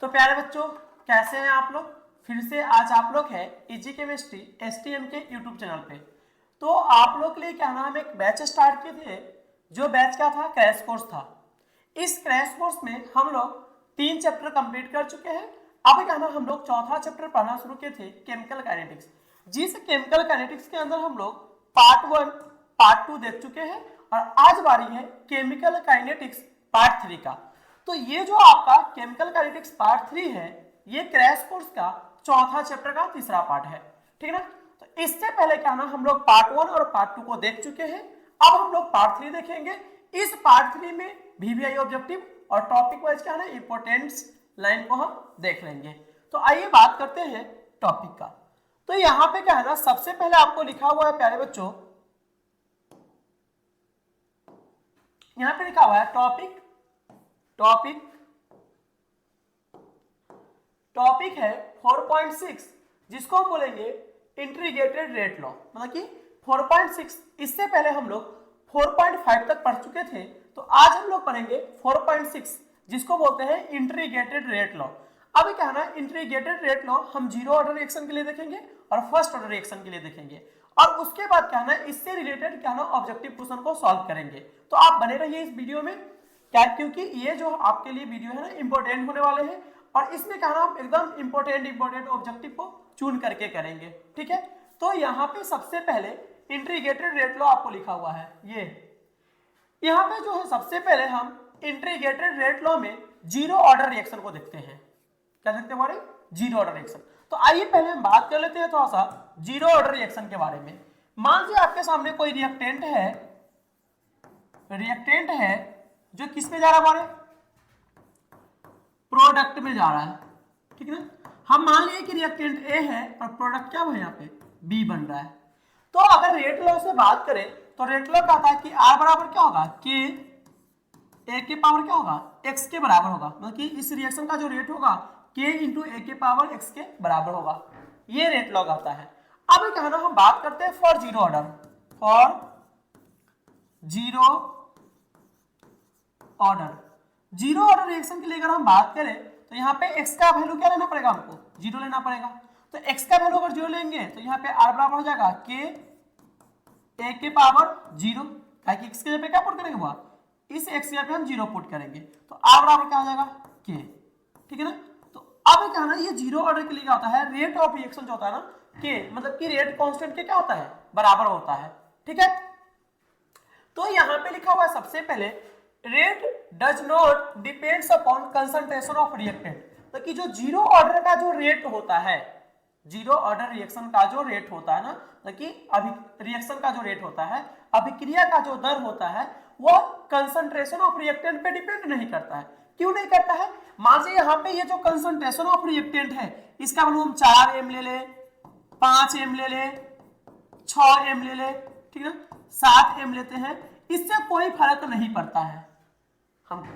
तो प्यारे बच्चों, कैसे हैं आप लोग? फिर से आज आप लोग हैं इजी केमिस्ट्री एसटीएम के यूट्यूब चैनल पे। तो आप लोग के लिए क्या नाम एक बैच स्टार्ट किए थे, जो बैच क्या था, क्रैश कोर्स था। इस क्रैश कोर्स में हम लोग 3 चैप्टर कंप्लीट कर चुके हैं। अब क्या ना हम लोग चौथा चैप्टर पढ़ना शुरू किए थे, केमिकल काइनेटिक्स। जिस केमिकल काइनेटिक्स के अंदर हम लोग पार्ट 1 पार्ट 2 देख चुके हैं और आज बारी है केमिकल काइनेटिक्स पार्ट 3 का। तो ये जो आपका केमिकल काइनेटिक्स पार्ट 3 है, ये क्रैश कोर्स का चौथा चैप्टर का तीसरा पार्ट है, ठीक है ना। तो इससे पहले क्या ना हम लोग पार्ट 1 और पार्ट 2 को देख चुके हैं। अब हम लोग पार्ट 3 देखेंगे। इस पार्ट 3 में वीवीआई ऑब्जेक्टिव और टॉपिक वाइज क्या है इंपोर्टेंस लाइन को हम देख लेंगे। तो आइए बात करते हैं टॉपिक का। तो यहां पे क्या है ना, सबसे पहले आपको लिखा हुआ है प्यारे बच्चों, यहां पे लिखा हुआ है टॉपिक है 4.6, जिसको हम बोलेंगे इंटीग्रेटेड रेट लॉ, मतलब कि 4.6। इससे पहले हम लोग 4.5 तक पढ़ चुके थे, तो आज हम लोग पढ़ेंगे 4.6, जिसको बोलते हैं इंटीग्रेटेड रेट लॉ। अब क्या है ना, इंटीग्रेटेड रेट लॉ हम जीरो ऑर्डर रिएक्शन के लिए देखेंगे और फर्स्ट ऑर्डर रिएक्शन के लिए देखेंगे, और उसके बाद क्या है ना, इससे रिलेटेड क्या है ना ऑब्जेक्टिव क्वेश्चन को सॉल्व करेंगे। तो आप बने रहिए इस वीडियो में, क्या, क्योंकि ये जो आपके लिए वीडियो है ना इंपॉर्टेंट होने वाले हैं, और इसमें क्या नाम एकदम इंपॉर्टेंट ऑब्जेक्टिव को चुन करके करेंगे, ठीक है। तो यहाँ पे सबसे पहले इंटीग्रेटेड रेट लॉ आपको लिखा हुआ है, ये यहाँ पे जो है सबसे पहले हम इंटीग्रेटेड रेट लॉ में जीरो ऑर्डर रिएक्शन को देखते हैं। क्या देखते हैं हमारे? Zero order reaction. तो आइए पहले हम बात कर लेते हैं थोड़ा सा जीरो ऑर्डर रिएक्शन के बारे में। मान लीजिए आपके सामने कोई रिएक्टेंट है जो किस में जा रहा है, हमारे प्रोडक्ट में जा रहा है, ठीक है ना। हम मान लिए कि रिएक्टेंट ए है और प्रोडक्ट क्या है यहाँ पे बी बन रहा है। तो अगर रेट लॉ से बात करें तो रेट लॉ कहता है कि आर बराबर क्या होगा, के ए के पावर क्या होगा, एक्स के बराबर होगा, मतलब कि इस रिएक्शन का जो रेट होगा के इंटू ए के पावर एक्स के बराबर होगा। ये रेट लॉ आता है। अब क्या है ना, हम बात करते हैं फॉर जीरो ऑर्डर रिएक्शन के लिए अगर हम बात करें तो यहाँ पे x का वैल्यू क्या लेना पड़ेगा, हमको जीरो लेना पड़ेगा। तो x का वैल्यू अगर जीरो लेंगे तो यहाँ पे r बराबर हो जाएगा के ए के पावर जीरो, ताकि x के जगह पे क्या पुट करेंगे, इस x के जगह पे हम जीरो पुट करेंगे, तो r बराबर क्या हो जाएगा के, ठीक है ना। तो अब क्या है ना, ये जीरो ऑर्डर के लिए क्या होता है, रेट ऑफ रिएक्शन जो होता है ना के, मतलब कि रेट कांस्टेंट के क्या होता है, बराबर होता है, ठीक है। तो यहाँ पे लिखा हुआ है सबसे पहले rate does not depends upon concentration of reactant, तो कि जो जीरो ऑर्डर का जो रेट होता है, जीरो ऑर्डर रिएक्शन का जो रेट होता है ना, तो कि रिएक्शन का जो रेट होता है, अभिक्रिया का जो दर होता है, वो कंसंट्रेशन ऑफ रिएक्टेंट पे डिपेंड नहीं करता है। क्यों नहीं करता है? मान लीजिए यहाँ पे ये जो कंसंट्रेशन ऑफ रिएक्टेंट है, इसका वैल्यू हम 4m ले ले, 5m ले ले, 6m ले ले, ठीक है ना, 7m लेते हैं, इससे कोई फर्क नहीं पड़ता है हमको।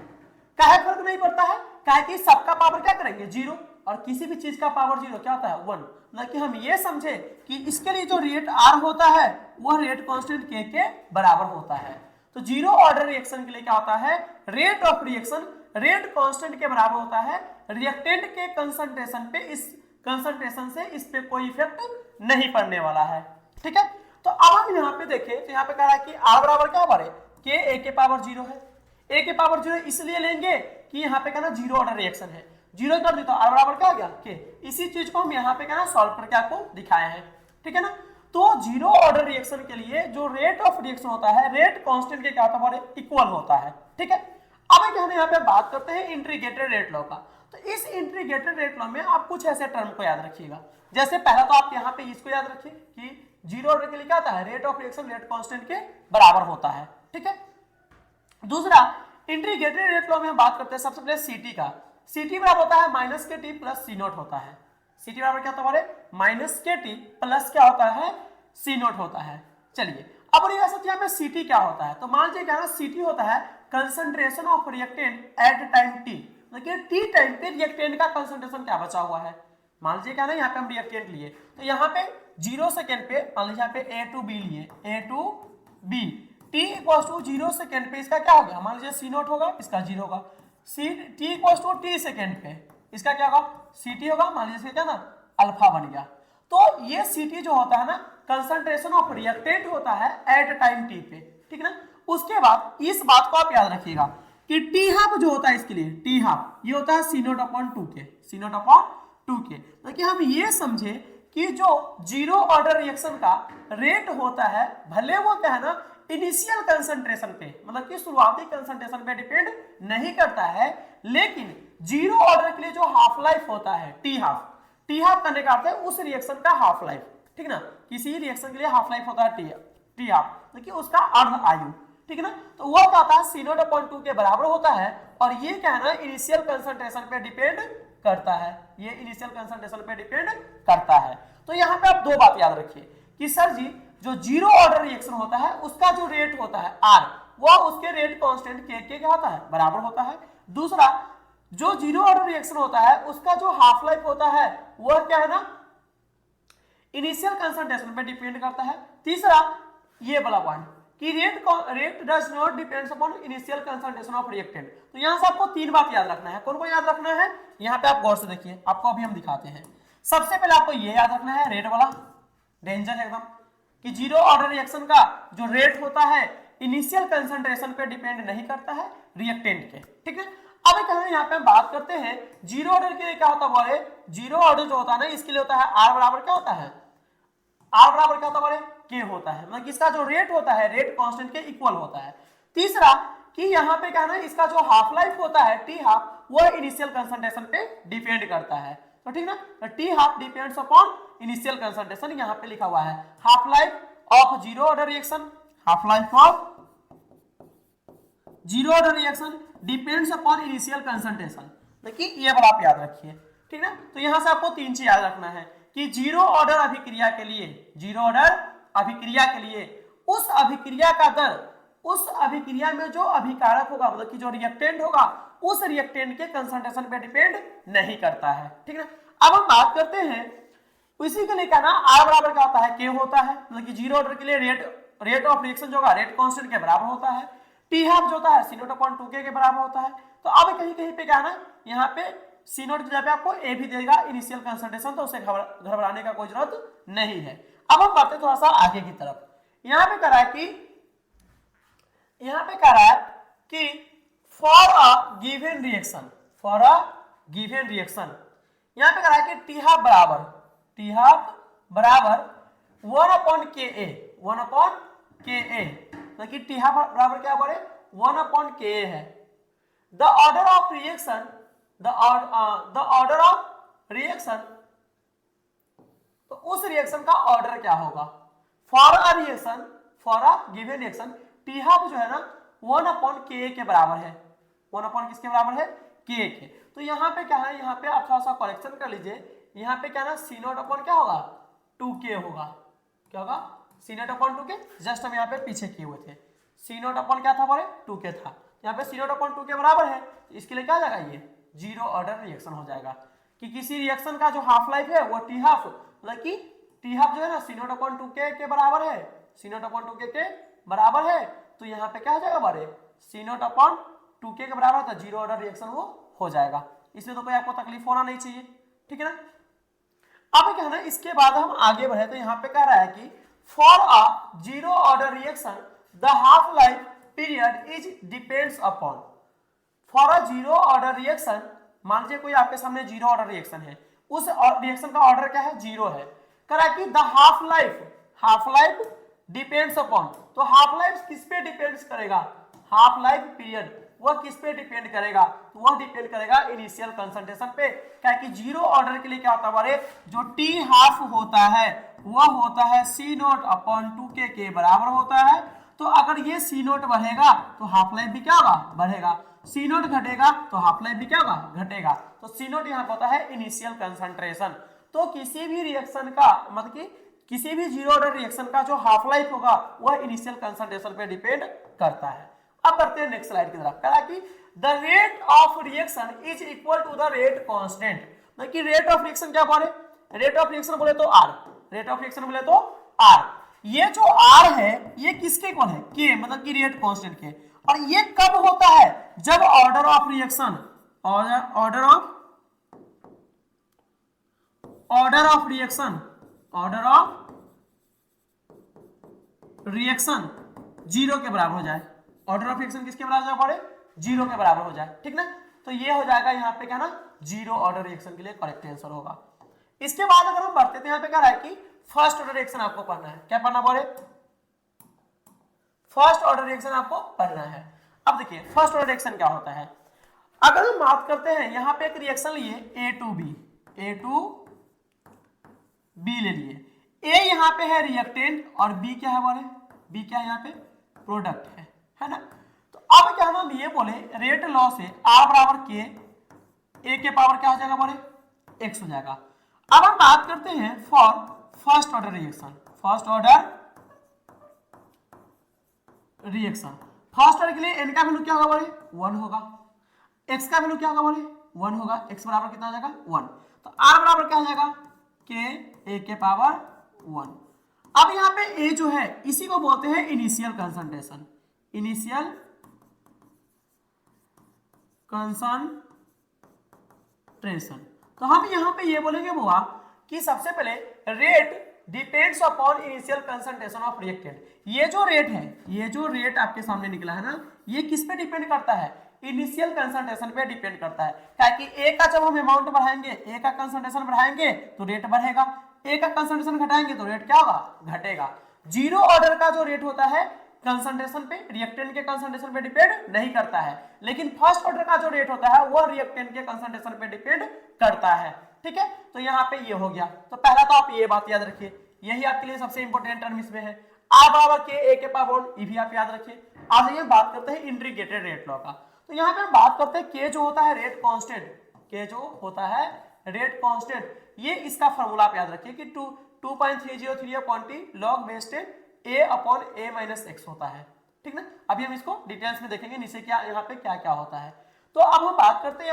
काहे फर्क नहीं पड़ता है? काहे कि सबका पावर क्या करेंगे, जीरो, और किसी भी चीज का पावर जीरो क्या होता है, 1। मतलब कि हम ये समझे कि इसके लिए जो रेट आर होता है वह रेट कांस्टेंट के बराबर होता है। तो जीरो ऑर्डर रिएक्शन के लिए क्या होता है, rate of reaction rate constant के बराबर होता है। रिएक्टेंट के कंसंट्रेशन पे, इस कंसंट्रेशन से इस पे कोई इफेक्ट नहीं पड़ने वाला है, ठीक है। तो अब हम यहाँ पे देखें तो यहाँ पे कह रहा है कि आर बराबर क्या हमारे के ए के पावर जीरो है। ए के पावर जीरो इसलिए लेंगे कि यहाँ पे क्या ना जीरो ऑर्डर रिएक्शन है, जीरो कर दी तो आर बराबर क्या हो गया के। इसी चीज को हम यहाँ पे क्या ना सॉल्व करके आपको दिखाए हैं, ठीक है ना। तो जीरो ऑर्डर रिएक्शन के लिए जो रेट ऑफ रिएक्शन होता है, रेट कांस्टेंट के क्या होता है, हमारे इक्वल होता है, ठीक है। अब क्या यहाँ पे बात करते हैं इंटीग्रेटेड रेट लॉ का। तो इस इंटीग्रेटेड रेट लॉ में आप कुछ ऐसे टर्म को याद रखिएगा। जैसे पहला तो आप यहाँ पे इसको याद रखिए कि जीरो ऑर्डर के लिए क्या होता है, rate of reaction rate constant के बराबर होता है, ठीक है। दूसरा, इंटीग्रेटेड रेट लॉ में हम बात करते हैं सबसे पहले सीटी का। सीटी बराबर होता है माइनस के टी प्लस सी नोट होता है। सीटी बराबर क्या होता है हमारे, माइनस के टी प्लस क्या होता है, सी नोट होता है। चलिए अब यहाँ पे सीटी क्या होता है, तो मान लीजिए क्या ना, सीटी होता है concentration of reactant at time T, मतलब टी टाइम पे रिएक्टेंट का कंसंट्रेशन क्या बचा हुआ है। मान लीजिए क्या ना, यहाँ पे हम रिएक्टेंट लिए, तो यहाँ पे 0 सेकेंड पे मान लीजिए यहाँ पे ए टू बी लिए, A to B, T equal to 0 second पे इसका क्या हो गया, मान लीजिए सी नोट होगा, इसका 0 होगा, C T equal to T second पे इसका क्या होगा Ct होगा, मान लीजिए क्या ना अल्फा बन गया। तो ये Ct जो होता है ना कंसंट्रेशन ऑफ रिएक्टेंट होता है एट टाइम टी पे, ठीक ना। उसके बाद इस बात को आप याद रखिएगा कि टी हाफ जो होता है इसके लिए टी हाफ ये होता है C0/2K, C0/2K। ताकि हम ये समझे कि जो जीरो ऑर्डर रिएक्शन का रेट होता है भले वो क्या है ना इनिशियल कंसंट्रेशन पे मतलब कि शुरुआती कंसंट्रेशन पे डिपेंड नहीं करता है, लेकिन जीरो ऑर्डर के लिए जो हाफ लाइफ होता है टी हाफ करने का अर्थ है उस रिएक्शन का हाफ लाइफ, ठीक ना। किसी रिएक्शन के लिए हाफ लाइफ होता है टी हाफ, देखिए उसका अर्ध आयु, ठीक है ना। तो वो क्या होता है C0/2 के बराबर होता है और ये क्या है ना इनिशियल कंसंट्रेशन पे डिपेंड करता है, ये इनिशियल कंसंट्रेशन पे डिपेंड करता है। तो यहाँ पे आप दो बात याद रखिए कि सर जी जो जीरो ऑर्डर रिएक्शन होता है उसका जो रेट होता है R वो उसके रेट कांस्टेंट K क्या होता है बराबर होता है। दूसरा जो जीरो ऑर्डर रिएक्शन होता है उसका जो हाफ लाइफ होता है वह क्या है ना इनिशियल कंसंट्रेशन पे डिपेंड करता है। तीसरा ये वाला पॉइंट कि rate does not depends upon initial concentration of reactant. तो यहां से आपको तीन बात याद रखना है। कौन को याद रखना है यहाँ पे आप गौर से देखिए, आपको अभी हम दिखाते हैं। सबसे पहले आपको ये याद रखना है रेट वाला डेंजर एकदम कि जीरो ऑर्डर रिएक्शन का जो रेट होता है इनिशियल कंसंट्रेशन पे डिपेंड नहीं करता है रिएक्टेंट के, ठीक है। अब कहें यहाँ पे हम बात करते हैं जीरो ऑर्डर के लिए क्या होता है बोले, जीरो ऑर्डर जो होता है ना इसके लिए होता है R बराबर क्या होता है, R बराबर क्या होता है बोले K होता है, मतलब इसका जो रेट होता है रेट कांस्टेंट के इक्वल होता है। तीसरा कि यहाँ पे क्या है ना इसका जो हाफ लाइफ होता है टी हाफ वो इनिशियल कंसंट्रेशन पे डिपेंड करता है, तो ठीक ना। T half depends upon initial concentration, यहाँ पे लिखा हुआ है half life of zero order reaction, half life of zero order reaction depends upon initial concentration. देखिए ये वाला आप याद रखिए, ठीक ना। तो यहां से आपको तीन चीज याद रखना है कि जीरो ऑर्डर अभिक्रिया के लिए, जीरो ऑर्डर अभिक्रिया के लिए उस अभिक्रिया का दर उस अभिक्रिया में जो अभिकारक होगा मतलब कि जो रिएक्टेंट होगा उस रिएक्टेंट के कंसंट्रेशन पे डिपेंड नहीं करता है, ठीक ना। अब हम बात करते हैं इसी के लिए क्या ना R बराबर क्या होता है K होता है, मतलब कि जीरो ऑर्डर के लिए रेट ऑफ रिएक्शन जो होगा रेट कांस्टेंट के बराबर होता है। टी हाफ जो होता है C0/2K के बराबर होता है। तो अब कहीं कहीं पे क्या है ना यहाँ पे C0 की जगह पे आपको A भी देगा इनिशियल कंसंट्रेशन, तो उसे घबराने का कोई जरूरत नहीं है। अब हम बढ़ते थोड़ा सा आगे की तरफ। यहाँ पे कह रहा है कि for a given reaction, for a given reaction यहाँ पे कह रहा है कि टी हाफ बराबर 1/KA, 1/KA, तो कि टी हाफ बराबर क्या बोले 1/KA है। The order of reaction, the order of reaction, तो उस रिएक्शन का ऑर्डर क्या होगा for a reaction, for a given reaction T half जो है ना 1/KA के बराबर है, 1 किसके बराबर है K के। तो यहाँ पे क्या है, यहाँ पे आप थोड़ा सा करेक्शन कर लीजिए, यहाँ पे क्या ना C0 क्या होगा 2K होगा, क्या होगा C0/2K, जस्ट हम यहाँ पे पीछे किए हुए थे। C0 क्या था बोले 2K था, यहाँ पे C0/2 बराबर है, इसके लिए क्या आ जाएगा ये जीरो ऑर्डर रिएक्शन हो जाएगा कि किसी रिएक्शन का जो हाफ लाइफ है वो टी हाफ, मतलब कि टी हाफ जो है ना C0/2K के बराबर है, C0/2K के बराबर है। तो यहाँ पे क्या हो जाएगा बारे C0/2K के बराबर तो जीरो ऑर्डर रिएक्शन वो हो जाएगा, इसमें तो कोई आपको तकलीफ होना नहीं चाहिए, ठीक है ना। अब क्या है ना इसके बाद हम आगे बढ़े तो यहाँ पे कह रहा है कि for a zero order reaction the half life period is depends upon, for a zero order reaction, मान लीजिए कोई आपके सामने जीरो ऑर्डर रिएक्शन है, उस रिएक्शन का ऑर्डर क्या है जीरो है, कह रहा है कि the half life depends upon, तो हाफ लाइफ किस पे डिपेंड्स करेगा, हाफ लाइफ पीरियड वह किस पे डिपेंड करेगा, तो वह डिपेंड करेगा इनिशियल कंसंट्रेशन पे। क्या कि जीरो ऑर्डर के लिए क्या होता है जो टी हाफ होता है वह होता है C0/2K के बराबर होता है। तो अगर ये C0 बढ़ेगा तो हाफ लाइफ भी क्या होगा बढ़ेगा, C0 घटेगा तो हाफ लाइफ भी क्या होगा घटेगा। तो C0 यहाँ होता है इनिशियल कंसंट्रेशन। तो किसी भी रिएक्शन का मतलब कि किसी भी जीरो ऑर्डर रिएक्शन का जो हाफ लाइफ होगा वह इनिशियल कंसंट्रेशन पे डिपेंड करता है। अब बढ़ते हैं नेक्स्ट स्लाइड की तरफ। कहा कि the rate of reaction is equal to the rate constant, मतलब कि रेट ऑफ रिएक्शन क्या बोले, रेट ऑफ रिएक्शन बोले तो R, रेट ऑफ रिएक्शन बोले तो R। ये जो R है ये किसके इक्वल है K, मतलब कि रेट कांस्टेंट के। और ये कब होता है जब order of reaction, order of order of reaction zero के बराबर हो जाए, ऑर्डर ऑफ रिएक्शन किसके बराबर हो जाए, जीरो के बराबर हो जाए, ठीक ना। तो ये हो जाएगा यहाँ पे क्या ना, जीरो ऑर्डर रिएक्शन के लिए करेक्ट आंसर होगा। इसके बाद अगर हम बढ़ते थे, यहाँ पे क्या है कि फर्स्ट ऑर्डर रिएक्शन आपको पढ़ना है, क्या पढ़ना बोले, फर्स्ट ऑर्डर रिएक्शन आपको पढ़ना है। अब देखिए फर्स्ट ऑर्डर रिएक्शन क्या होता है, अगर हम बात करते हैं यहाँ पे एक रिएक्शन लिए ए टू बी ले लिए, ए यहाँ पे है रिएक्टेंट और बी क्या है बोले, बी क्या है यहाँ पे प्रोडक्ट है ना। तो अब क्या हम ये बोले रेट लॉ से आर बराबर के, ए के पावर क्या हो जाएगा बोले एक्स हो जाएगा। अब हम बात करते हैं for first order reaction, first order के लिए एन का वैल्यू क्या होगा बोले 1 होगा, एक्स का वैल्यू क्या होगा बोले 1 होगा, एक्स बराबर कितना हो जाएगा 1, तो आर बराबर क्या हो जाएगा के ए के पावर 1। अब यहाँ पे ए जो है इसी को बोलते हैं इनिशियल कंसंट्रेशन, इनिशियल कंसंट्रेशन। तो हम यहाँ पे ये बोलेंगे बुआ कि सबसे पहले rate depends upon initial concentration of reactant. ये जो रेट आपके सामने निकला है ना, ये किस पे डिपेंड करता है, इनिशियल कंसंट्रेशन पे डिपेंड करता है। ताकि ए का जब हम अमाउंट बढ़ाएंगे, ए का कंसंट्रेशन बढ़ाएंगे तो रेट बढ़ेगा, ए का कंसंट्रेशन घटाएंगे तो रेट क्या होगा, घटेगा। जीरो ऑर्डर का जो रेट होता है कंसंट्रेशन पे, रिएक्टेंट के कंसंट्रेशन पे डिपेंड नहीं करता है, लेकिन फर्स्ट ऑर्डर का जो रेट होता है वो रिएक्टेंट के कंसंट्रेशन पे डिपेंड करता है, ठीक है। तो यहाँ पे ये हो गया, तो पहला तो आप ये बात याद रखिए, यही आपके लिए सबसे इंपॉर्टेंट टर्म इसमें है, आर बराबर के ए के पावर ये भी आप याद रखिए। आज ये बात करते हैं इंटीग्रेटेड रेट लॉ का। तो यहाँ पे हम बात करते हैं के जो होता है रेट कांस्टेंट, के जो होता है रेट कांस्टेंट, ये इसका फॉर्मूला आप याद रखिए कि 2.303 log base 10 a upon a minus x होता है, ठीक ना। अभी हम इसको डिटेल्स में देखेंगे नीचे क्या यहाँ पे क्या क्या होता है। तो अब हम बात करते हैं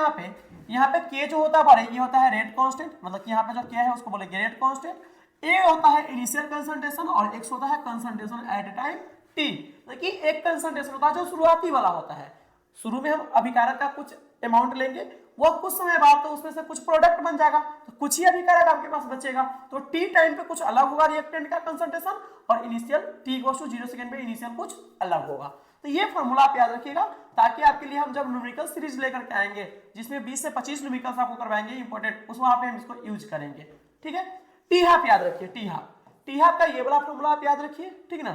यहाँ पे k जो होता है ये होता है रेट कांस्टेंट, मतलब कि यहाँ पे जो k है उसको बोलेंगे रेट कांस्टेंट, a होता है इनिशियल कंसंट्रेशन और x होता है कंसंट्रेशन एट टाइम t। देखिए एक कंसंट्रेशन होता है जो शुरुआती वाला होता है, शुरू में हम अभिकारक का कुछ अमाउंट लेंगे, वो कुछ समय बाद तो उसमें से कुछ प्रोडक्ट बन जाएगा, तो कुछ ही अभिकारक आपके पास बचेगा, तो टी टाइम पे कुछ अलग होगा रिएक्टेंट का कंसंट्रेशन और initial t goes to 0 second पे इनिशियल कुछ अलग होगा। तो ये फॉर्मूला आप याद रखिएगा, ताकि आपके लिए हम जब न्यूमेरिकल सीरीज लेकर के आएंगे जिसमें 20 से 25 न्यूमेरिकल्स आपको करवाएंगे इंपॉर्टेंट, उस वहां पे हम इसको यूज करेंगे, ठीक है। टी हाफ याद रखिए, टी हाफ का ये वाला फॉर्मूला आप याद रखिए, ठीक ना,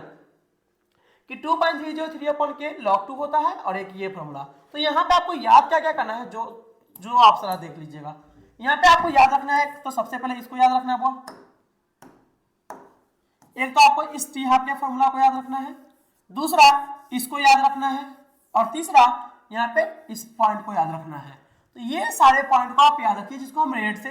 कि 2.303 अपॉन के log 2 होता है और एक ये फॉर्मूला। तो यहाँ पे आपको याद क्या क्या करना है, जो आप सलाह देख लीजिएगा। यहाँ पे आपको याद रखना है, तो सबसे पहले इसको याद रखना है, एक तो आपको इस टी हाफ के फॉर्मूला को याद रखना है, दूसरा इसको याद रखना है और तीसरा यहाँ पे इस पॉइंट को याद रखना है। तो ये सारे पॉइंट को आप याद रखिए जिसको हम रेड से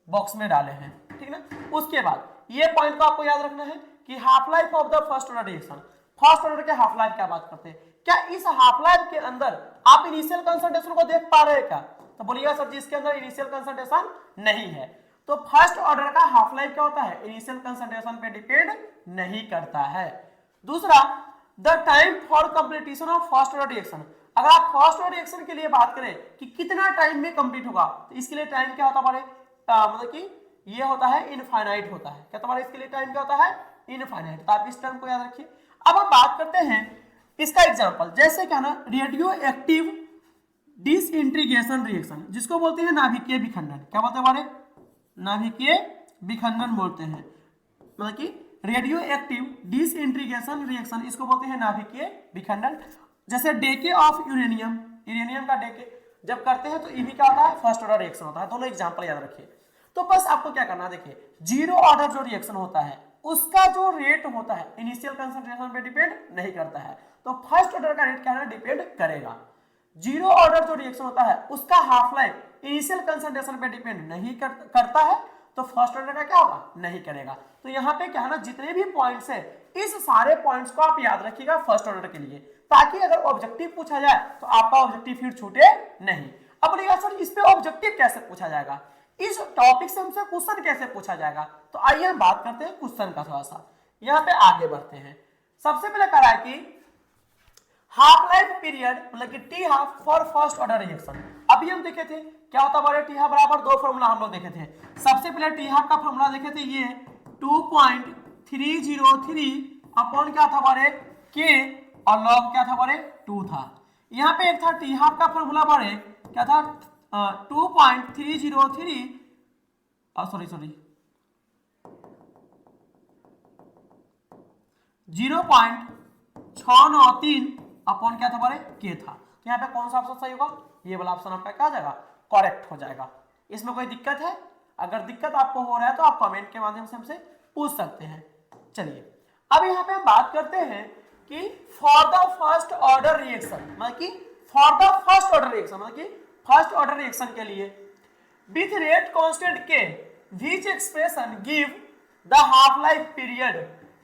बॉक्स में डाले हैं, ठीक ना। उसके बाद ये पॉइंट को आपको याद रखना है कि half life of the first order reaction, first order के हाफ लाइफ क्या बात करते हैं, क्या इस हाफ लाइफ के अंदर आप इनिशियल कंसंट्रेशन को देख पा रहे हैं क्या, तो बोलिएगा सर जी इसके अंदर इनिशियल कंसंट्रेशन नहीं है। तो फर्स्ट ऑर्डर का हाफ लाइफ क्या होता है, इनिशियल कंसंट्रेशन पे डिपेंड नहीं करता है। दूसरा the time for completion of first order reaction, अगर आप फर्स्ट ऑर्डर रिएक्शन के लिए बात करें कि कितना टाइम में कंप्लीट होगा, तो इसके लिए टाइम क्या होता है, मतलब कि ये होता है इनफाइनाइट होता है, क्या तुम्हारे इसके लिए टाइम क्या होता है, इनफाइनाइट। तो आप इस टर्म को याद रखिए। अब हम बात करते हैं इसका एग्जांपल, जैसे क्या ना रेडियो एक्टिव डिसइंटीग्रेशन रिएक्शन, जिसको बोलते हैं नाभिकीय विखंडन, क्या बोलते हैं हमारे, नाभिकीय विखंडन बोलते हैं, मतलब कि रेडियो एक्टिव डिसइंटीग्रेशन रिएक्शन, इसको बोलते हैं नाभिकीय विखंडन। जैसे डेके ऑफ यूरेनियम, यूरेनियम का डेके जब करते हैं तो ये भी क्या होता है, फर्स्ट ऑर्डर रिएक्शन होता है। दोनों एग्जांपल याद रखिए। तो बस आपको क्या करना है, देखिए जीरो ऑर्डर जो रिएक्शन होता है उसका जो रेट होता है इनिशियल कंसंट्रेशन पे डिपेंड नहीं करता है, तो फर्स्ट ऑर्डर का रेट क्या है, डिपेंड करेगा। जीरो ऑर्डर जो रिएक्शन होता है उसका हाफ लाइफ इनिशियल कंसंट्रेशन पे डिपेंड नहीं करता है, तो फर्स्ट ऑर्डर का क्या होगा, नहीं करेगा। तो यहाँ पे क्या है ना, जितने भी पॉइंट्स है इस सारे पॉइंट्स को आप याद रखिएगा फर्स्ट ऑर्डर के लिए, ताकि अगर ऑब्जेक्टिव पूछा जाए तो आपका ऑब्जेक्टिव फिर छूटे नहीं। अब बोलिएगा सर इस पे ऑब्जेक्टिव कैसे पूछा जाएगा, इस टॉपिक से हमसे क्वेश्चन कैसे पूछा जाएगा, तो आइए हम बात करते हैं क्वेश्चन का। थोड़ा सा यहाँ पे आगे बढ़ते हैं। सबसे पहले कह रहा है कि हाफ लाइफ पीरियड मतलब कि T half for first order reaction. अभी हम देखे थे क्या होता है टी हाफ बराबर दो फॉर्मूला हम लोग देखे थे। सबसे पहले टी हाफ का फॉर्मूला देखे थे ये 2.303 अपॉन क्या था बारे के और लॉग क्या था बारे 2 था। यहाँ पे एक था टी हाफ का फॉर्मूला बारे क्या था 2.303 सॉरी 0.693 अपॉन क्या था बारे के था। तो यहाँ पे कौन सा ऑप्शन सही होगा, ये वाला ऑप्शन आपका क्या आ जाएगा, करेक्ट हो जाएगा। इसमें कोई दिक्कत है, अगर दिक्कत आपको हो रहा है तो आप कमेंट के माध्यम से हमसे पूछ सकते हैं। चलिए अब यहाँ पे हम बात करते हैं कि for the first order reaction मतलब कि for the first order reaction मतलब कि फर्स्ट ऑर्डर रिएक्शन के लिए with rate constant K which expression give the half life period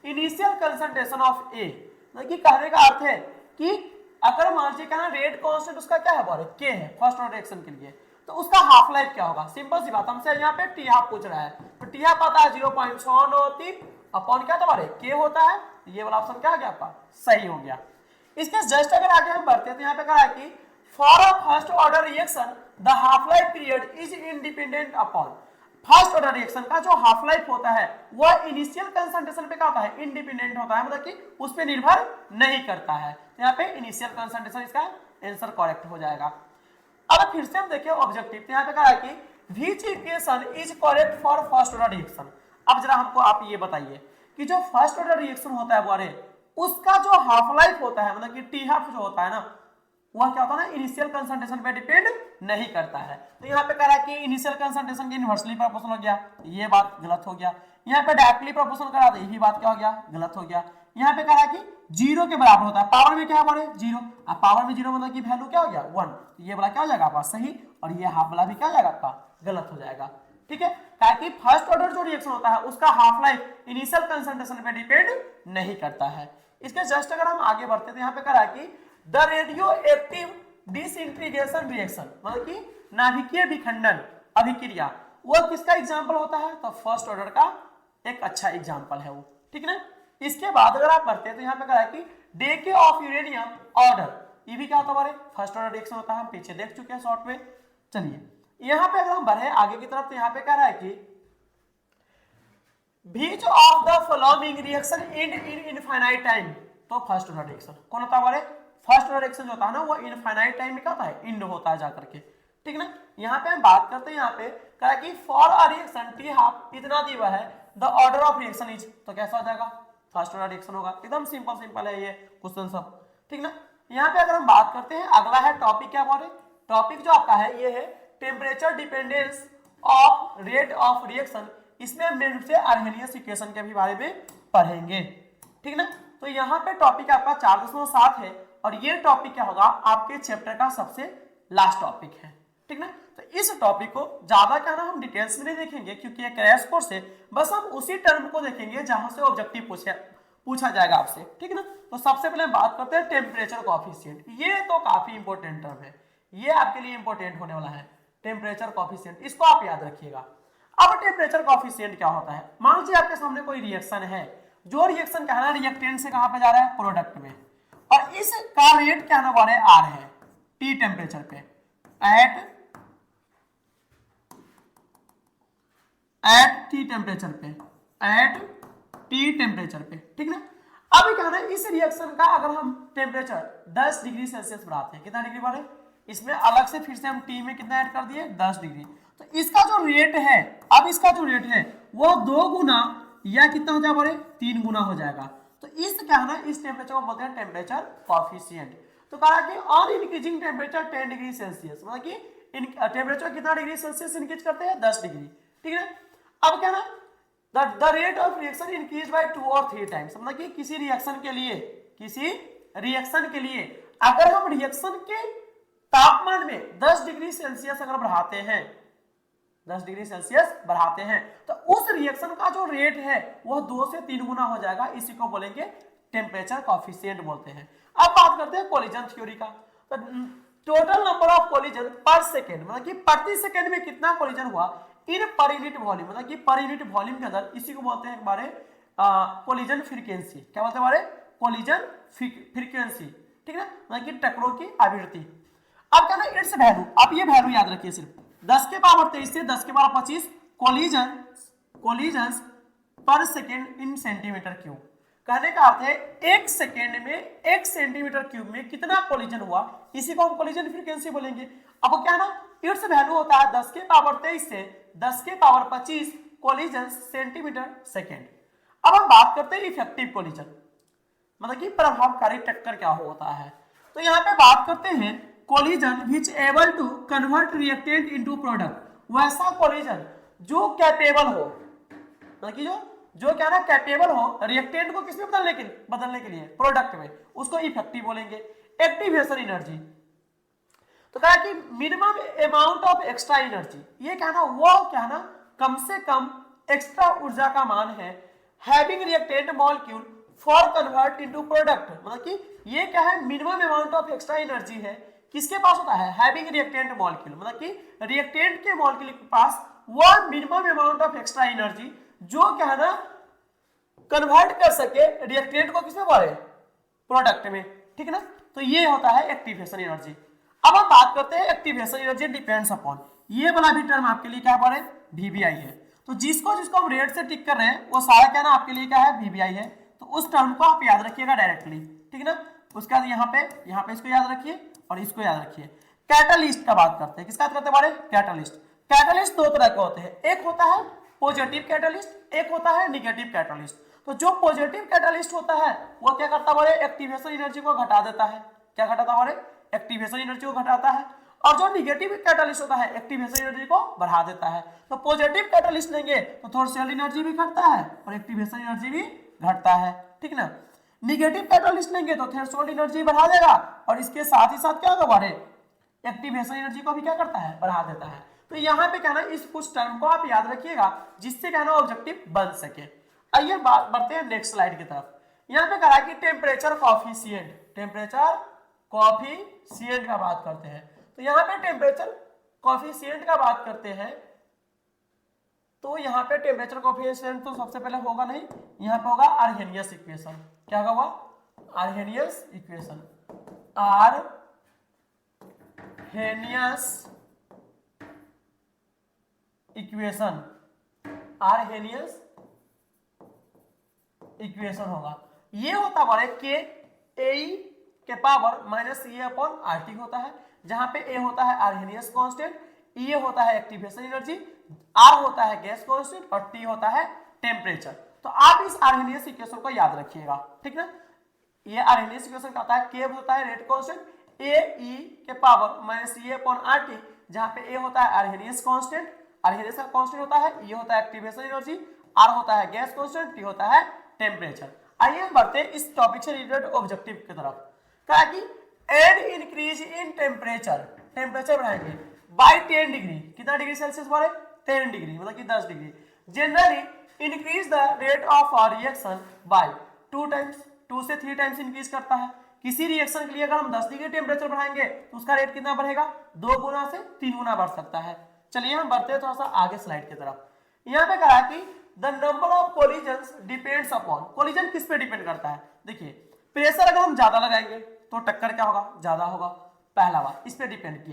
initial concentration of A. मतलब कि कहने का अर्थ है कि अगर मान लीजिए कहना रेट कांस्टेंट उसका क्या है बारे के है फर्स्ट ऑर्डर रिएक्शन के लिए, तो उसका हाफ लाइफ क्या होगा। सिंपल सी बात, हमसे यहाँ पे टी हाफ पूछ रहा है तो टी हाफ आता है 0.693 अपॉन क्या था बारे के होता है। ये वाला ऑप्शन क्या आ गया आपका सही हो गया। इसके जस्ट अगर आगे हम बढ़ते हैं तो यहाँ पे कहा है कि for a first order reaction the half life period is independent upon. First order reaction का जो हाफ लाइफ होता है वह इनिशियल कंसंट्रेशन पे क्या होता है, इंडिपेंडेंट होता है, मतलब कि उस पे निर्भर नहीं करता है। तो यहाँ पे इनिशियल कंसंट्रेशन इसका आंसर करेक्ट हो जाएगा। अब फिर से हम देखें ऑब्जेक्टिव, तो यहाँ पे कहा है कि which equation is correct for first order reaction. अब जरा हमको आप ये बताइए कि जो फर्स्ट ऑर्डर रिएक्शन होता है वो उसका जो हाफ लाइफ होता है मतलब कि टी हाफ जो होता है ना वह क्या होता है ना इनिशियल कंसंट्रेशन पे डिपेंड नहीं करता है। तो यहाँ पे कह रहा है कि इनिशियल कंसंट्रेशन के इनवर्सली प्रोपोर्शनल हो गया, ये बात गलत हो गया। यहाँ पे डायरेक्टली प्रोपोर्शनल करा तो यही बात क्या हो गया, गलत हो गया। यहाँ पे कह रहा है कि जीरो के बराबर होता है, पावर में क्या है बारे जीरो, अब पावर में जीरो मतलब कि वैल्यू क्या हो गया 1, तो ये वाला क्या हो जाएगा आपका सही और ये हाफ वाला भी क्या हो जाएगा आपका गलत हो जाएगा। ठीक है, ताकि फर्स्ट ऑर्डर जो रिएक्शन होता है उसका हाफ लाइफ इनिशियल कंसंट्रेशन पे डिपेंड नहीं करता है। इसके जस्ट अगर हम आगे बढ़ते हैं तो यहाँ पे कह रहा है कि the radio active disintegration reaction मतलब कि नाभिकीय विखंडन अभिक्रिया वो किसका एग्जांपल होता है, तो फर्स्ट ऑर्डर का एक अच्छा एग्जांपल है वो। ठीक ना, इसके बाद अगर आप बढ़ते हैं तो यहाँ पे कह रहा है कि डेके ऑफ यूरेनियम ऑर्डर, ये भी क्या होता है फर्स्ट ऑर्डर रिएक्शन होता है, हम पीछे देख चुके हैं शॉर्ट में। चलिए यहाँ पे अगर हम बढ़े आगे की तरफ तो यहाँ पे कह रहा है कि which of the following reaction and in infinite time, तो फर्स्ट ऑर्डर रिएक्शन कौन होता है फर्स्ट ऑर्डर रिएक्शन जो होता है ना वो इनफाइनाइट टाइम में क्या होता है इंड होता है जाकर के। ठीक ना, यहाँ पे हम बात करते हैं यहाँ पे कहा कि for a reaction T half इतना दिया है the order of reaction is, तो कैसा हो जाएगा फर्स्ट ऑर्डर रिएक्शन होगा। एकदम सिंपल है ये क्वेश्चन सब। ठीक ना, यहाँ पे अगर हम बात करते हैं अगला है टॉपिक क्या बोले, टॉपिक जो आपका है ये है temperature dependence of rate of reaction. इसमें हम मेन रूप से अर्हेनियस इक्वेशन के भी बारे में पढ़ेंगे। ठीक ना, तो यहाँ पे टॉपिक आपका 4.7 है और ये टॉपिक क्या होगा आपके चैप्टर का सबसे लास्ट टॉपिक है। ठीक ना, तो इस टॉपिक को ज्यादा क्या ना हम डिटेल्स में नहीं देखेंगे क्योंकि ये क्रैश कोर्स है, बस हम उसी टर्म को देखेंगे जहां से ऑब्जेक्टिव पूछा जाएगा आपसे। ठीक ना, तो सबसे पहले बात करते हैं टेम्परेचर कॉफिशिएंट। ये तो काफी इंपॉर्टेंट टर्म है, ये आपके लिए इंपॉर्टेंट होने वाला है टेम्परेचर कॉफिशिएंट, इसको आप याद रखिएगा। अब टेम्परेचर कॉफिशिएंट क्या होता है, मान लीजिए आपके सामने कोई रिएक्शन है, जो रिएक्शन क्या है ना रिएक्टेंट से कहां पे जा रहा है प्रोडक्ट में, और इसका रेट क्या ना बारे आर है टी टेम्परेचर पे एट टी टेम्परेचर पे। ठीक ना, अब क्या है ना इस रिएक्शन का अगर हम टेम्परेचर 10 डिग्री सेल्सियस बढ़ाते हैं, कितना डिग्री बढ़े, इसमें अलग से फिर से हम टी में कितना ऐड कर दिए 10 डिग्री, तो इसका जो रेट है, अब इसका जो रेट है वो 2 गुना या कितना हो जाएगा बारे 3 गुना हो जाएगा। तो इस क्या है ना इस टेम्परेचर को बोलते हैं टेम्परेचर कॉफिशिएंट। तो कहा कि on increasing temperature 10 degree Celsius मतलब कि टेम्परेचर कितना डिग्री सेल्सियस इंक्रीज करते हैं 10 डिग्री। ठीक है, अब क्या ना the rate of reaction increase by 2 और 3 टाइम्स, मतलब कि किसी रिएक्शन के लिए अगर हम रिएक्शन के तापमान में 10 डिग्री सेल्सियस अगर बढ़ाते हैं 10 डिग्री सेल्सियस बढ़ाते हैं तो उस रिएक्शन का जो रेट है वह 2 से 3 गुना हो जाएगा, इसी को बोलेंगे टेम्परेचर कॉफिशिएंट बोलते हैं। अब बात करते हैं कोलिजन थ्योरी का, तो टोटल नंबर ऑफ कोलिजन पर सेकेंड मतलब कि प्रति सेकेंड में कितना कोलिजन हुआ इन पर यूनिट वॉल्यूम मतलब कि पर यूनिट वॉल्यूम के अंदर, इसी को बोलते हैं एक बारे कोलिजन फ्रीक्वेंसी। क्या बोलते हैं बारे कोलिजन फ्रीक्वेंसी, ठीक है, मतलब कि टक्करों की आवृत्ति। अब क्या ना इट्स वैल्यू, आप ये वैल्यू याद रखिए सिर्फ 10 के पावर 23 से 10 के पावर 25 कोलिजन पर सेकेंड इन सेंटीमीटर क्यूब। कहने का अर्थ है एक सेकेंड में 1 सेंटीमीटर क्यूब में कितना कोलिजन हुआ, इसी को हम कोलिजन फ्रीक्वेंसी बोलेंगे। अब क्या ना इट्स वैल्यू होता है 10 के पावर 23 से 10 के पावर 25 कोलिजन सेंटीमीटर सेकेंड। अब हम बात करते हैं इफेक्टिव कोलिजन, मतलब कि प्रभावकारी टक्कर क्या होता है। तो यहाँ पे बात करते हैं collision which able to convert reactant into product, वैसा कोलिजन जो कैपेबल हो, मतलब कि जो क्या ना कैपेबल हो रिएक्टेंट को किसमें बदलने के लिए प्रोडक्ट में, उसको इफेक्टिव बोलेंगे। एक्टिवेशन एनर्जी, तो कहा कि minimum amount of extra energy, ये क्या ना वो क्या ना कम से कम एक्स्ट्रा ऊर्जा का मान है having reactant molecule for convert into product, मतलब कि ये क्या है minimum amount of extra energy है किसके पास होता है हैविंग रिएक्टेंट मॉलिक्यूल, मतलब कि रिएक्टेंट के मॉलिक्यूल के पास वो minimum amount of extra energy जो क्या है ना कन्वर्ट कर सके रिएक्टेंट को किसमें बोले प्रोडक्ट में, ठीक है ना। तो ये होता है एक्टिवेशन एनर्जी। अब हम बात करते हैं एक्टिवेशन एनर्जी डिपेंड्स अपॉन, ये वाला भी टर्म आपके लिए क्या बोले वीवीआई है। तो जिसको हम रेड से टिक कर रहे हैं वो सारा क्या ना आपके लिए क्या है वीवीआई है। तो उस टर्म को आप याद रखिएगा डायरेक्टली, ठीक है ना। उसके बाद यहाँ पे इसको याद रखिए और इसको याद रखिए। कैटलिस्ट का बात करते हैं, किसका बात करते हैं बारे कैटलिस्ट। कैटलिस्ट दो तरह के होते हैं, एक होता है पॉजिटिव कैटलिस्ट, एक होता है निगेटिव कैटलिस्ट। तो जो पॉजिटिव कैटलिस्ट होता है वो क्या करता है एक्टिवेशन एनर्जी को घटा देता है, क्या घटाता है एक्टिवेशन एनर्जी को घटाता है। और जो निगेटिव कैटलिस्ट होता है एक्टिवेशन एनर्जी को बढ़ा देता है। तो पॉजिटिव कैटलिस्ट लेंगे तो थ्रेशोल्ड एनर्जी भी घटता है और एक्टिवेशन एनर्जी भी घटता है, ठीक ना। निगेटिव कैटलिस्ट लेंगे तो थ्रेशोल्ड एनर्जी बढ़ा देगा और इसके साथ ही साथ क्या होगा एक्टिवेशन एनर्जी को भी क्या करता है बढ़ा देता है। तो यहाँ पे क्या ना इस कुछ टर्म को आप याद रखिएगा जिससे क्या ना ऑब्जेक्टिव बन सके। आइए बढ़ते हैं नेक्स्ट स्लाइड की तरफ। यहाँ पे कहा कि टेम्परेचर कॉफिशिएंट का बात करते हैं। तो यहाँ पे टेम्परेचर कॉफिशिएंट का बात करते हैं, तो यहाँ पे टेम्परेचर कॉफिशिएंट तो सबसे पहले होगा नहीं, यहाँ पे होगा आर्हेनियस इक्वेशन। क्या होगा आर्हेनियस इक्वेशन, आर्हेनियस इक्वेशन होगा। ये होता है के ए के पावर माइनस ए अपॉन आर टी होता है, जहां पे ए होता है आर्हेनियस कांस्टेंट, ए होता है एक्टिवेशन एनर्जी, आर होता है गैस कांस्टेंट और टी होता है टेम्परेचर। तो आप इस आर्हेनियस इक्वेशन को याद रखिएगा, ठीक ना। ये आर्हेनियस इक्वेशन का होता है के होता है रेट कांस्टेंट, ए ई के पावर माइनस ए अपॉन आर टी, जहां पे ए होता है आर्हेनियस कांस्टेंट, आर्हेनियस का कांस्टेंट होता है, ये होता है एक्टिवेशन एनर्जी, आर होता है गैस कांस्टेंट, टी होता है टेम्परेचर। आइए हम बढ़ते हैं इस टॉपिक से रिलेटेड ऑब्जेक्टिव की तरफ। कहा कि एन इंक्रीज इन टेम्परेचर बढ़ाएंगे बाय 10 डिग्री, कितना डिग्री सेल्सियस बढ़े 10 डिग्री, मतलब कि 10 degree. Generally increase the rate of reaction by 2 times, 2 से 3 टाइम्स इंक्रीज करता है। किसी रिएक्शन के लिए अगर हम 10 डिग्री टेम्परेचर बढ़ाएंगे तो उसका रेट कितना बढ़ेगा 2 गुना से 3 गुना बढ़ सकता है। चलिए हम बढ़ते हैं थोड़ा सा आगे स्लाइड की तरफ। यहाँ पे कहा कि the number of collisions depends upon, collision किस पे डिपेंड करता है। देखिए प्रेशर अगर हम ज्यादा लगाएंगे तो टक्कर क्या होगा ज्यादा होगा, पहला बात इस पे डिपेंड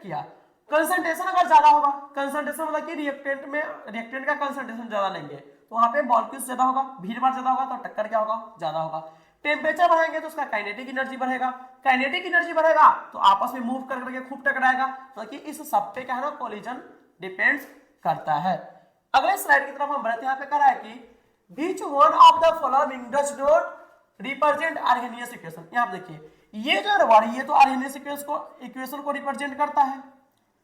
किया। कंसंट्रेशन अगर ज्यादा होगा, कंसंट्रेशन मतलब कि रिएक्टेंट का कंसंट्रेशन ज्यादा लेंगे तो वहां पे मॉलिक्यूल्स ज्यादा होगा, भीड़ भाड़ ज्यादा होगा तो टक्कर क्या होगा ज्यादा होगा। टेम्परेचर बढ़ाएंगे तो उसका काइनेटिक एनर्जी बढ़ेगा, काइनेटिक एनर्जी बढ़ेगा तो आपस में मूव कर करके खूब टकराएगा, मतलब कि इस सब पे क्या है ना कोलिजन डिपेंड्स करता है। अगले स्लाइड की तरफ हम बढ़ते हैं। यहाँ पे कह रहा है कि which one of the following does not represent Arrhenius equation. यहाँ देखिए ये जो वर्ड ये तो आर्हेनियस इक्वेशन को रिप्रेजेंट करता है,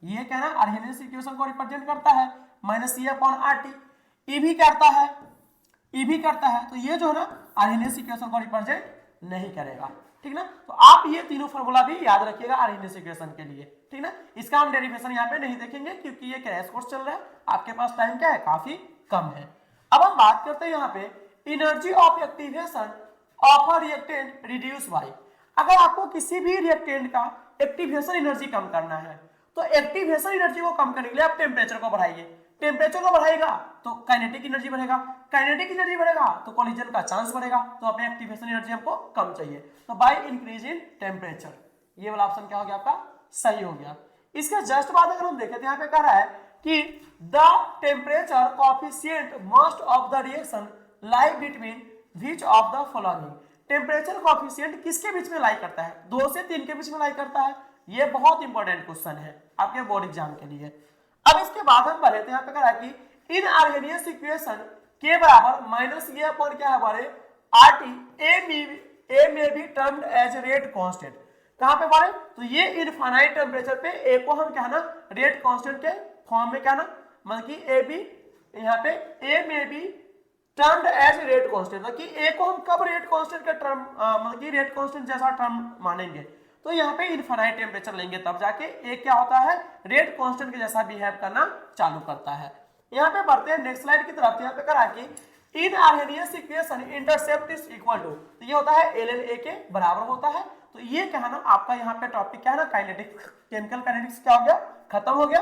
ये क्या ना आर्हेनियस इक्वेशन को रिप्रेजेंट करता है माइनस ए अपॉन आर टी, ई भी करता है, तो ये जो है ना आर्हेनियस इक्वेशन को रिप्रेजेंट नहीं करेगा, ठीक ना। तो आप ये तीनों फॉर्मूला भी याद रखिएगा आर्हेनियस इक्वेशन के लिए, ठीक ना। इसका हम डेरिवेशन यहाँ पे नहीं देखेंगे क्योंकि ये क्रैश कोर्स चल रहा है, आपके पास टाइम क्या है काफी कम है। अब हम बात करते हैं यहाँ पे energy of activation of a reactant reduce by. अगर आपको किसी भी रिएक्टेंट का एक्टिवेशन एनर्जी कम करना है तो एक्टिवेशन एनर्जी को कम करने के लिए आप टेम्परेचर को बढ़ाइए। टेम्परेचर को बढ़ाएगा तो काइनेटिक एनर्जी बढ़ेगा, काइनेटिक एनर्जी बढ़ेगा तो कोलिजन का चांस बढ़ेगा, तो अपने एक्टिवेशन एनर्जी हमको कम चाहिए, तो बाय इंक्रीज इन टेम्परेचर, ये वाला ऑप्शन क्या हो गया आपका सही हो गया। इसके जस्ट बाद अगर हम देखें तो यहाँ पे कह रहा है कि the temperature coefficient most of the reaction lie between which of the following, temperature coefficient किसके बीच में लाई करता है, 2 से 3 के बीच में लाई करता है, ये बहुत इंपॉर्टेंट क्वेश्चन है आपके बोर्ड एग्जाम के लिए। अब इसके बाद हम बढ़े तो यहाँ पे कह रहा है कि इन आर्गेनियस इक्वेशन के बराबर माइनस ये अपॉन क्या है हमारे आरटी ए में भी टर्म्ड एज रेट कांस्टेंट, कहां पे बढ़े तो ये इनफाइनाइट टेम्परेचर पे ए को हम क्या ना रेट कांस्टेंट के फॉर्म में क्या ना मतलब कि ए बी यहाँ पे ए में भी टर्म्ड एज रेट कांस्टेंट, मतलब कि ए को हम कब रेट कांस्टेंट का टर्म मतलब कि रेट कांस्टेंट जैसा टर्म मानेंगे, तो यहाँ पे इनफाइनाइट टेम्परेचर लेंगे तब जाके ए क्या होता है रेट कांस्टेंट के जैसा बिहेव करना चालू करता है। यहाँ पे बढ़ते हैं नेक्स्ट स्लाइड की तरफ, यहाँ पे करा कि in Arrhenius equation intercept is equal to, तो ये होता है ln a के बराबर होता है, तो ये क्या है ना आपका यहाँ पे टॉपिक क्या है ना काइनेटिक केमिकल काइनेटिक्स क्या हो गया खत्म हो गया।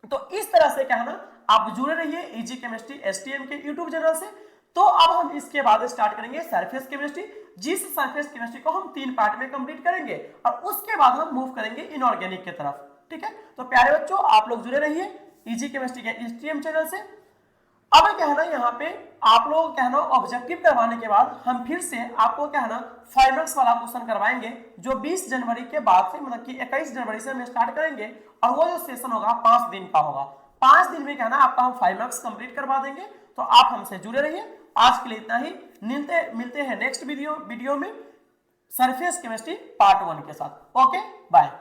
तो इस तरह से क्या है ना आप जुड़े रहिए इजी केमिस्ट्री एसटीएम के यूट्यूब चैनल से। तो अब हम इसके बाद स्टार्ट करेंगे सरफेस केमिस्ट्री, जिस सरफेस केमिस्ट्री को हम 3 पार्ट में कंप्लीट करेंगे और उसके बाद हम मूव करेंगे इनऑर्गेनिक की तरफ, ठीक है। तो प्यारे बच्चों आप लोग जुड़े रहिए इजी केमिस्ट्री के एसटीएम चैनल से। अब क्या है ना यहाँ पे आप लोग क्या है ना ऑब्जेक्टिव करवाने के बाद हम फिर से आपको क्या है ना 5 मार्क्स वाला क्वेश्चन करवाएंगे जो 20 जनवरी के बाद से मतलब कि 21 जनवरी से हम स्टार्ट करेंगे, और वो जो सेशन होगा 5 दिन का होगा, 5 दिन में क्या है ना आपका हम 5 मार्क्स कंप्लीट करवा देंगे। तो आप हमसे जुड़े रहिए, आज के लिए इतना ही, मिलते हैं नेक्स्ट वीडियो में सरफेस केमिस्ट्री पार्ट 1 के साथ। Okay bye.